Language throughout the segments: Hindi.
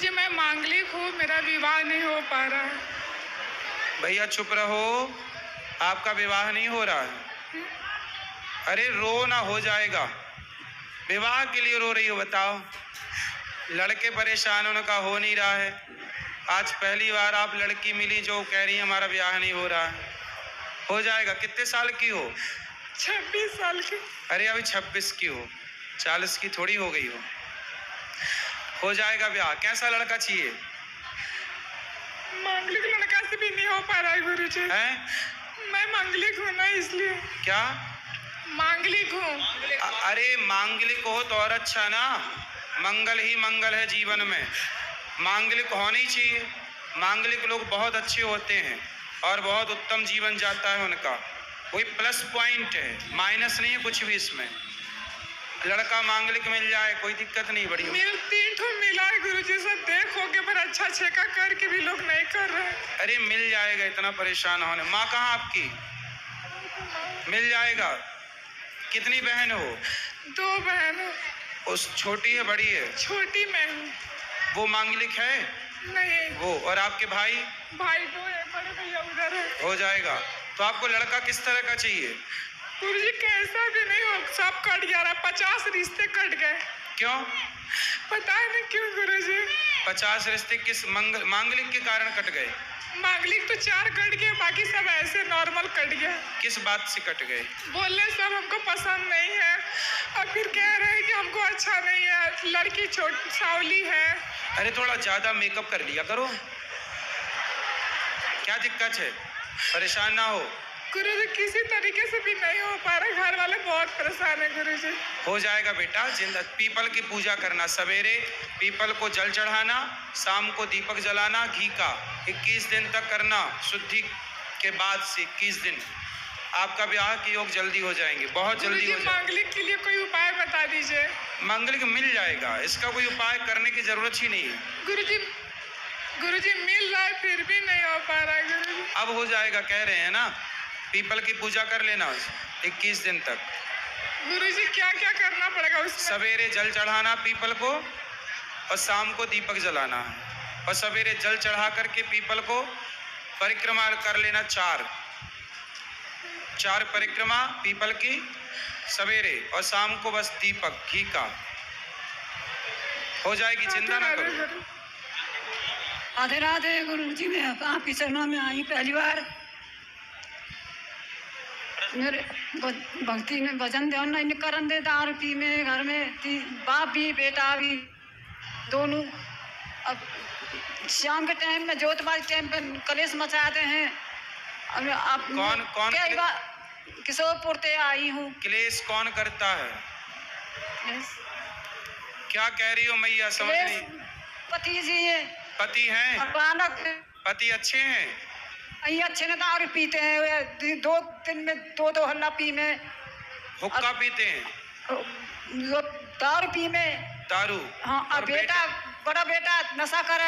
गुरुजी मैं मांगलिक हूँ, मेरा विवाह नहीं हो पा रहा है। भैया चुप रहो, आपका विवाह नहीं हो रहा है। अरे रो ना, हो जाएगा। विवाह के लिए रो रही हो बताओ? लड़के परेशान, उनका हो नहीं रहा है। आज पहली बार आप लड़की मिली जो कह रही है हमारा ब्याह नहीं हो रहा है। हो जाएगा। कितने साल की हो? 26 साल की। अरे अभी 26 की हो, 40 की थोड़ी हो गई हो जाएगा ब्याह। कैसा लड़का चाहिए? मांगलिक लड़का से भी नहीं हो पा रहा है गुरुजी। हैं? मैं मांगलिक हूँ ना, इसलिए। क्या मांगलिक हूँ। अरे मांगलिक हो तो और अच्छा ना, मंगल ही मंगल है जीवन में। मांगलिक होना ही चाहिए। मांगलिक लोग बहुत अच्छे होते हैं और बहुत उत्तम जीवन जाता है उनका। कोई प्लस पॉइंट है, माइनस नहीं है कुछ भी इसमें। लड़का मांगलिक मिल जाए कोई दिक्कत नहीं। बड़ी मेरे 3 ठो मिला है गुरुजी, सब देखोगे पर अच्छा छेका करके भी लोग नहीं कर रहे। अरे मिल जाएगा, इतना परेशान होने। माँ कहाँ आपकी? मिल जाएगा। कितनी बहन हो? 2 बहन हो। उस छोटी है बड़ी है? छोटी मैं हूँ। वो मांगलिक है? नहीं। वो और आपके भाई? भाई 2 है, बड़े भैया उधर है। हो जाएगा। तो आपको लड़का किस तरह का चाहिए? गुरुजी कैसा भी नहीं हो, सब कट गया रहा। 50 रिश्ते कट गए। क्यों? पता नहीं क्यों गुरुजी। 50 रिश्ते किस मांगलिक के कारण कट गए? मांगलिक तो 4 कट गए, बाकी सब ऐसे नॉर्मल कट गया। किस बात से कट गए? बोलने सब हमको पसंद नहीं है और फिर कह रहे हैं कि हमको अच्छा नहीं है, लड़की छोटी सावली है। अरे थोड़ा ज्यादा मेकअप कर लिया करो। क्या दिक्कत है? परेशान ना हो। गुरुजी किसी तरीके से भी नहीं हो पा रहा, घर वाले बहुत परेशान है गुरुजी। हो जाएगा बेटा। पीपल की पूजा करना, सवेरे पीपल को जल चढ़ाना, शाम को दीपक जलाना घी का, 21 दिन तक करना। शुद्धि के बाद से 21 दिन आपका ब्याह के योग जल्दी हो जाएंगे, बहुत जल्दी हो जाएंगे। मांगलिक के लिए कोई उपाय बता दीजिए। मांगलिक मिल जाएगा, इसका कोई उपाय करने की जरूरत ही नहीं है। गुरुजी मिल रहा है फिर भी नहीं हो पा रहा है गुरुजी। अब हो जाएगा, कह रहे हैं ना। पीपल की पूजा कर लेना 21 दिन तक। गुरुजी क्या क्या करना पड़ेगा उसमें? सवेरे जल चढ़ाना पीपल को और शाम को दीपक जलाना है। और सवेरे जल चढ़ा करके पीपल को परिक्रमा कर लेना 4 परिक्रमा पीपल की सवेरे, और शाम को बस दीपक घी का। हो जाएगी, चिंता ना करो। राधे राधे गुरुजी, मैं आपकी चरणों में आई पहली बार। मेरे भक्ति में भजन दे नहीं करन दे, दारू पी में घर में बाप भी बेटा भी दोनों। अब शाम के टाइम में जोतबाज टाइम पे कलेश मचाते हैं। अब आप कौन किशोरपुर से आई हूँ। क्लेश कौन करता है? क्या कह रही हो मैया? समझ नहीं। पति जी है। पति हैं? पति अच्छे हैं? अच्छे ने दारू पीते हैं, 2 दिन में 2 हल्ला पी में। हुक्का पीते हैं? दारू पी में। दारू? हाँ। और बेटा बड़ा बेटा नशा करे,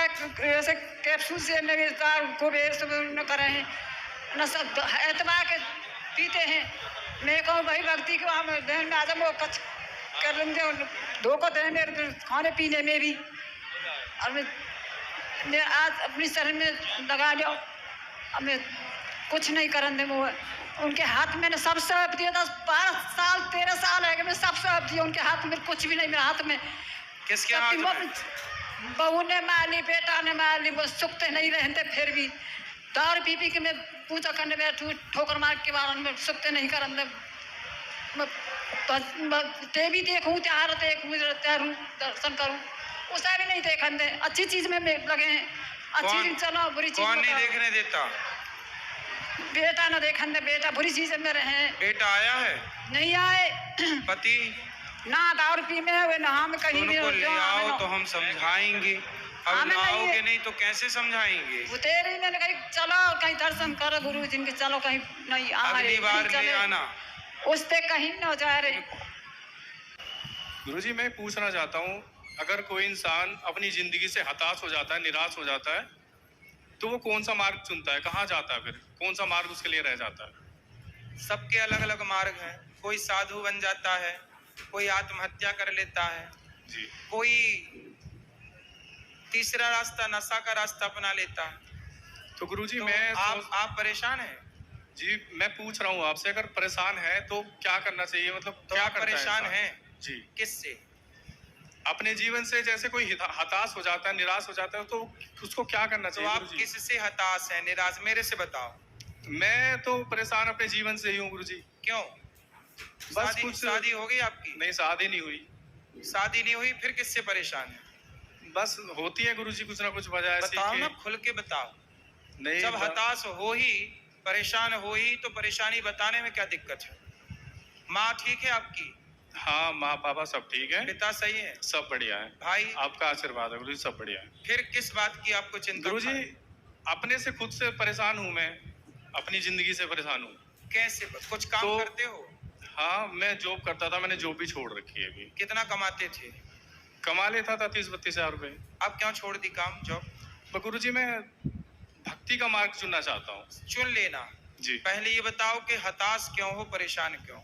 ऐसे कैप्सूल से मेरे दारू को न करे हैं, नशा एतबार के पीते हैं। मैं कहूँ भाई भक्ति के वहाँ बहन में आजम वो कच कर लेंगे, धोखा दे मेरे खाने पीने में भी। और मैं आज अपनी शरीर में लगा लिया। अब मैं कुछ नहीं करन दे। वो उनके हाथ में सब सौंप दिया। 10-12 साल 13 साल है कि मैं सब सौंप दिया उनके हाथ में। कुछ भी नहीं मेरे हाथ में। किसके हाथ में? बहू ने माली, बेटा ने माली, वो सुखते नहीं रहते फिर भी। दारू पी पी के मैं पूजा करने बैठू, ठोकर मार के बारे में सुखते नहीं करन दे। टीवी देखूँ, त्यार देखूँ, त्यारूँ दर्शन करूँ, उसे भी नहीं देखन दे। अच्छी चीज में लगे हैं, अच्छी चीज चलो, बुरी चीज कौन नहीं देखने देता? बेटा न देखन दे, बेटा बुरी चीज में रहे। बेटा आया है? नहीं आए। पति ना दारू पी में हुए ना हम कहीं भी। उनको ले आओ तो हम समझाएंगे। अब ना आओगे नहीं तो कैसे समझाएंगे? वो तेरी मैंने कहीं चलो कहीं दर्शन करो गुरु जी के, चलो कहीं नहीं आए। अगली बार ले आना। उससे कहीं न जा रहे। गुरुजी मैं पूछना चाहता हूँ, अगर कोई इंसान अपनी जिंदगी से हताश हो जाता है, निराश हो जाता है, तो वो कौन सा मार्ग चुनता है? कहाँ जाता है? फिर कौन सा मार्ग उसके लिए रह जाता है? सबके अलग अलग मार्ग हैं। कोई साधु बन जाता है, कोई आत्महत्या कर लेता है जी। कोई तीसरा रास्ता नशा का रास्ता अपना लेता है। तो गुरुजी तो मैं आप परेशान हैं? जी मैं पूछ रहा हूँ आपसे, अगर परेशान है तो क्या करना चाहिए, मतलब तो क्या आप करता है परेशान इंसान? हैं जी, किससे? अपने जीवन से जैसे कोई हताश हो जाता है, निराश हो जाता है, तो उसको क्या करना तो चाहिए आप गुरुजी? किससे हताश हैं, निराश? मेरे से बताओ। मैं तो परेशान अपने जीवन से ही हूँ गुरुजी। क्यों? बस कुछ शादी हो गई आपकी? नहीं, शादी नहीं हुई। शादी नहीं हुई, फिर किससे परेशान है? बस होती है गुरुजी कुछ ना कुछ वजह ऐसी बताओ कि ना, खुल के बताओ। नहीं जब हताश हो ही, परेशान हो ही, तो परेशानी बताने में क्या दिक्कत है? माँ ठीक है आपकी? हाँ, माँ पापा सब ठीक है, पिता सही है? सब बढ़िया है। भाई? आपका आशीर्वाद है गुरुजी, सब बढ़िया है। फिर किस बात की आपको चिंता गुरुजी है? अपने से खुद से परेशान हूँ मैं, अपनी जिंदगी से परेशान हूँ। कैसे? कुछ काम तो करते हो? हाँ, मैं जॉब करता था, मैंने जॉब भी छोड़ रखी है अभी। कितना कमाते थे? कमा लेता था 30-32 हजार रुपए। अब क्यों छोड़ दी काम, जॉब? तो गुरुजी मैं भक्ति का मार्ग चुनना चाहता हूँ। चुन लेना। जी, पहले ये बताओ कि हताश क्यों हो, परेशान क्यों?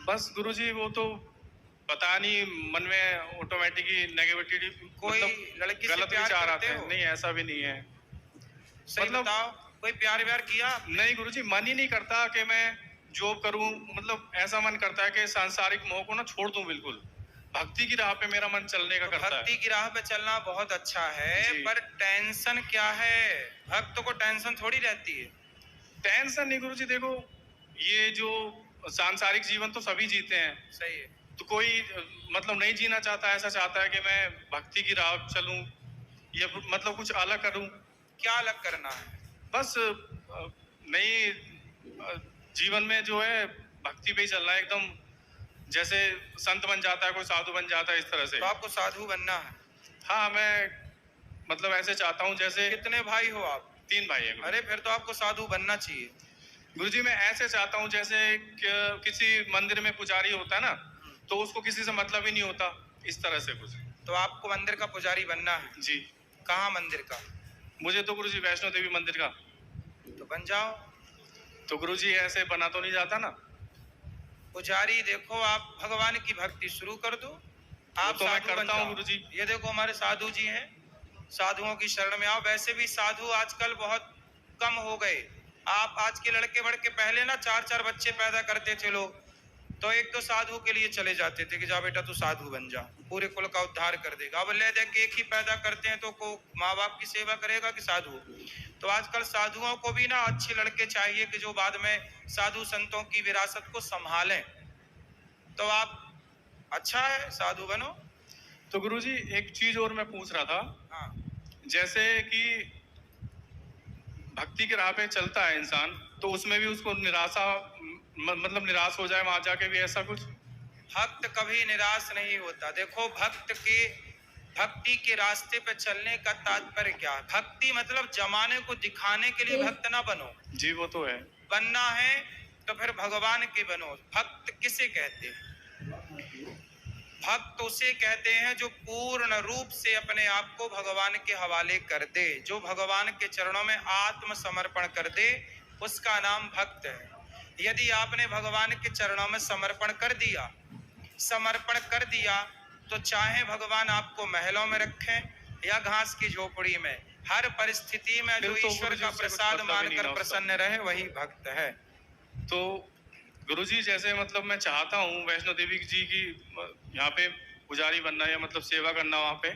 बस गुरुजी वो तो पता नहीं, मन में ऑटोमेटिक ही नेगेटिविटी, कोई मतलब लड़की से गलत प्यार विचार करते आते हैं। हो? नहीं, ऐसा भी नहीं है। सही मतलब बताओ, कोई प्यार व्यार किया? नहीं गुरुजी, मन ही नहीं करता कि मैं जॉब करूं, मतलब ऐसा मन करता है कि सांसारिक मोह को ना छोड़ दूं बिल्कुल। भक्ति की राह पे मेरा मन चलने का तो करता भक्ति है। की राह पे चलना बहुत अच्छा है, जी। पर टेंशन क्या है? भक्त को टेंशन थोड़ी रहती है। टेंशन नहीं गुरुजी, देखो ये जो सांसारिक जीवन तो सभी जीते हैं, सही है। तो कोई मतलब नहीं जीना चाहता, ऐसा चाहता है कि मैं भक्ति की राह चलूं या मतलब कुछ अलग करूं। क्या अलग करना है? बस नई जीवन में जो है भक्ति पे ही चलना है एकदम, जैसे संत बन जाता है कोई, साधु बन जाता है, इस तरह से। तो आपको साधु बनना है? हाँ, मैं मतलब ऐसे चाहता हूँ जैसे। कितने भाई हो आप? 3 भाई हैं। अरे फिर तो आपको साधु बनना चाहिए। गुरुजी मैं ऐसे चाहता हूँ जैसे किसी मंदिर में पुजारी होता है ना, तो उसको किसी से मतलब ही नहीं होता, इस तरह से कुछ। तो आपको मंदिर का पुजारी बनना है? जी, कहाँ मंदिर का? मुझे तो गुरुजी वैष्णो देवी मंदिर का। तो बन जाओ तो गुरुजी ऐसे बना तो नहीं जाता ना। पुजारी। देखो, आप भगवान की भक्ति शुरू कर दो, आप तो मैं साधु बन करता हूँ जाओ। गुरुजी। ये देखो हमारे साधु जी हैं, साधुओं की शरण में आओ। वैसे भी साधु आजकल बहुत कम हो गए। आप आज के लड़के बड़के, पहले ना 4-4 बच्चे पैदा करते थे लोग, तो एक तो साधु के लिए चले जाते थे कि जा बेटा तू साधु बन जा, पूरे कुल का उद्धार कर देगा। अब ले दे के एक ही पैदा करते हैं, तो को माँ बाप की सेवा करेगा कि साधु? तो आजकल साधुओं को भी ना अच्छे लड़के चाहिए कि जो बाद में साधु संतों की विरासत को संभालें। तो आप, अच्छा है, साधु बनो। तो गुरुजी एक चीज और मैं पूछ रहा था, हाँ, जैसे कि भक्ति की राह पे चलता है इंसान, तो उसमें भी उसको निराशा मतलब निराश हो जाए वहां जाके भी, ऐसा कुछ? भक्त कभी निराश नहीं होता। देखो, भक्ति के रास्ते पे चलने का तात्पर्य क्या है? भक्ति मतलब जमाने को दिखाने के लिए भक्त ना बनो। जी वो तो है। बनना है तो फिर भगवान के बनो। भक्त किसे कहते हैं? भक्त उसे कहते हैं जो पूर्ण रूप से अपने आप को भगवान के हवाले कर दे, जो भगवान के चरणों में आत्मसमर्पण कर दे, उसका नाम भक्त है। यदि आपने भगवान के चरणों में समर्पण कर दिया, तो चाहे भगवान आपको महलों में रखें या घास की झोपड़ी में, हर परिस्थिति में जो तो ईश्वर गुरुजी का उससे कुछ प्रसाद मतलब ही नहीं मानकर ना उसका। प्रसन्न रहे, वही भक्त है। तो गुरुजी जैसे मतलब मैं चाहता हूँ वैष्णो देवी जी की यहाँ पे पुजारी बनना या मतलब सेवा करना वहाँ पे,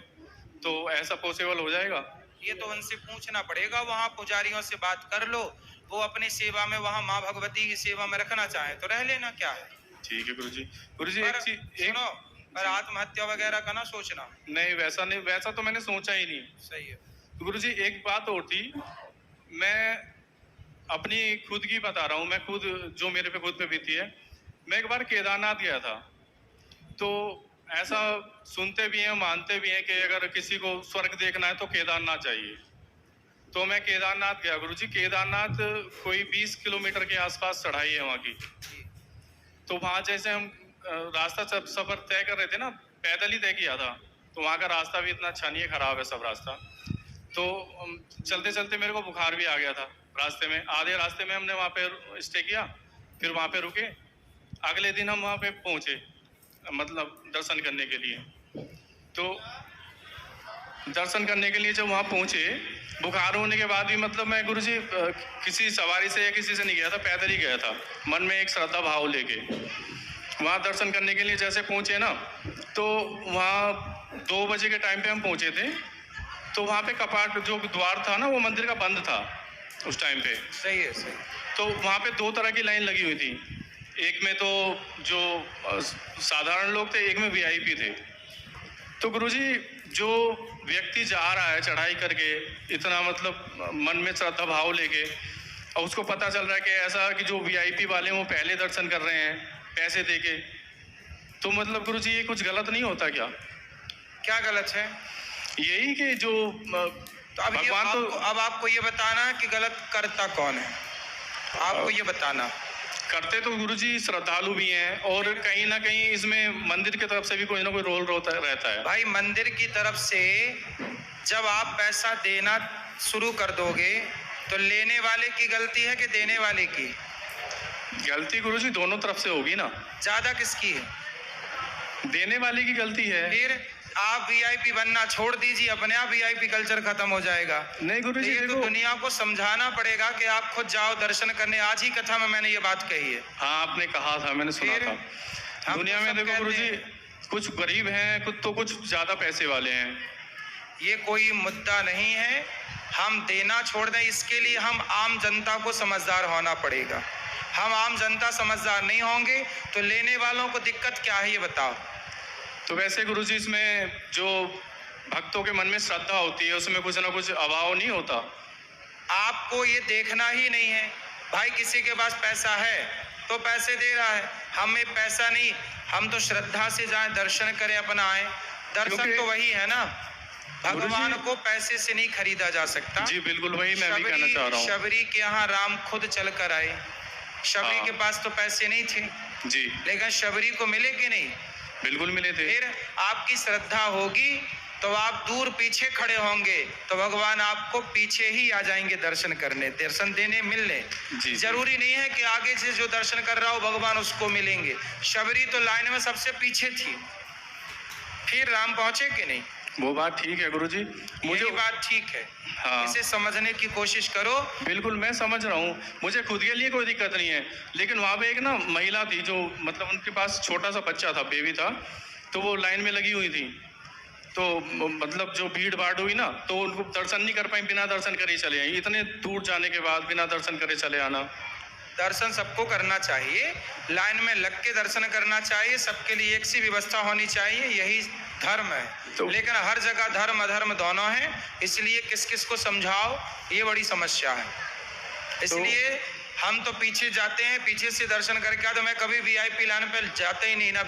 तो ऐसा पॉसिबल हो जाएगा? ये तो उनसे पूछना पड़ेगा, वहाँ पुजारियों से बात कर लो। वो अपनी सेवा में वहाँ माँ भगवती की सेवा में रखना चाहे तो रह लेना, क्या है। ठीक है गुरुजी। गुरुजी पर एक चीज सुनो, पर आत्महत्या वगैरह का ना सोचना। नहीं, वैसा नहीं, वैसा तो मैंने सोचा ही नहीं। सही है। तो गुरुजी एक बात और थी, मैं अपनी खुद की बता रहा हूँ, मैं खुद जो मेरे पे खुद पे बीती है। मैं एक बार केदारनाथ गया था, तो ऐसा सुनते भी हैं मानते भी हैं कि अगर किसी को स्वर्ग देखना है तो केदारनाथ चाहिए। तो मैं केदारनाथ गया गुरुजी। केदारनाथ कोई 20 किलोमीटर के आसपास चढ़ाई है वहाँ की। तो वहाँ जैसे हम रास्ता सफर तय कर रहे थे ना, पैदल ही तय किया था, तो वहाँ का रास्ता भी इतना अच्छा नहीं है, खराब है सब रास्ता। तो चलते चलते मेरे को बुखार भी आ गया था रास्ते में। आधे रास्ते में हमने वहाँ पे स्टे किया, फिर वहाँ पे रुके। अगले दिन हम वहाँ पे पहुँचे मतलब दर्शन करने के लिए। तो दर्शन करने के लिए जब वहाँ पहुँचे, बुखार होने के बाद भी मतलब मैं गुरुजी किसी सवारी से या किसी से नहीं गया था, पैदल ही गया था, मन में एक श्रद्धा भाव लेके। वहाँ दर्शन करने के लिए जैसे पहुँचे ना, तो वहाँ 2 बजे के टाइम पे हम पहुँचे थे। तो वहाँ पे कपाट जो द्वार था ना, वो मंदिर का बंद था उस टाइम पे। सही है, सही। तो वहाँ पे 2 तरह की लाइन लगी हुई थी। एक में तो जो साधारण लोग थे, एक में वीआईपी थे। तो गुरुजी जो व्यक्ति जा रहा है चढ़ाई करके, इतना मतलब मन में श्रद्धा भाव लेके, और उसको पता चल रहा है कि ऐसा कि जो वीआईपी वाले हैं वो पहले दर्शन कर रहे हैं पैसे देके, तो मतलब गुरुजी ये कुछ गलत नहीं होता क्या? क्या गलत है? यही कि जो तो अब भगवान तो अब आपको ये बताना कि गलत करता कौन है, आपको ये बताना। करते तो गुरुजी श्रद्धालु भी हैं, और कहीं ना कहीं इसमें मंदिर की तरफ से भी कोई ना कोई रोल रहता है। भाई मंदिर की तरफ से जब आप पैसा देना शुरू कर दोगे तो लेने वाले की गलती है कि देने वाले की? गलती गुरुजी दोनों तरफ से होगी ना। ज्यादा किसकी है? देने वाले की गलती है। फिर आप वीआईपी बनना छोड़ दीजिए, अपने आप वीआईपी कल्चर खत्म हो जाएगा। नहीं गुरुजी, ये तो देखो दुनिया को समझाना पड़ेगा कि आप खुद जाओ दर्शन करने। आज ही कथा में मैंने ये बात कही है। हाँ, आपने कहा था, मैंने सुना फिर था। हम दुनिया तो में सब देखो कहते गुरुजी, हैं। कुछ गरीब हैं, कुछ ज्यादा पैसे वाले हैं। ये कोई मुद्दा नहीं है। हम देना छोड़ दें, इसके लिए हम आम जनता को समझदार होना पड़ेगा। हम आम जनता समझदार नहीं होंगे तो लेने वालों को दिक्कत क्या है ये बताओ। तो वैसे गुरुजी इसमें जो भक्तों के मन में श्रद्धा होती है उसमें कुछ ना कुछ अभाव नहीं होता? आपको ये देखना ही नहीं है। भाई किसी के पास पैसा है तो पैसे दे रहा है, हमें पैसा नहीं, हम तो श्रद्धा से जाएं, दर्शन करें, अपना आए। दर्शन तो वही है ना, भगवान को पैसे से नहीं खरीदा जा सकता। जी बिल्कुल, वही मैं भी कहना चाह रहा हूँ। शबरी के यहाँ राम खुद चल कर आए। शबरी के पास तो पैसे नहीं थे जी, लेकिन शबरी को मिले कि नहीं? बिल्कुल मिले थे। फिर आपकी श्रद्धा होगी तो आप दूर पीछे खड़े होंगे तो भगवान आपको पीछे ही आ जाएंगे दर्शन करने, दर्शन देने, मिलने। जी, जरूरी नहीं है कि आगे से जो दर्शन कर रहा हो भगवान उसको मिलेंगे। शबरी तो लाइन में सबसे पीछे थी, फिर राम पहुंचे कि नहीं? वो बात ठीक है गुरुजी, मुझे बात ठीक है। हाँ, इसे समझने की कोशिश करो। बिल्कुल मैं समझ रहा हूँ, मुझे खुद के लिए कोई दिक्कत नहीं है। लेकिन वहाँ पे एक ना महिला थी जो मतलब उनके पास छोटा सा बच्चा था, बेबी था, तो वो लाइन में लगी हुई थी। तो मतलब जो भीड़ भाड़ हुई ना, तो उनको दर्शन नहीं कर पाई, बिना दर्शन करे चले आई। इतने दूर जाने के बाद बिना दर्शन करे चले आना। दर्शन सबको करना चाहिए, लाइन में लग के दर्शन करना चाहिए, सबके लिए एक सी व्यवस्था होनी चाहिए, यही धर्म है। लेकिन हर जगह धर्म अधर्म दोनों हैं, इसलिए किस किस को समझाओ, ये बड़ी समस्या है। इसलिए हम तो पीछे जाते हैं, पीछे से दर्शन करके तो मैं कभी वीआईपी लाइन पर जाते ही नहीं ना।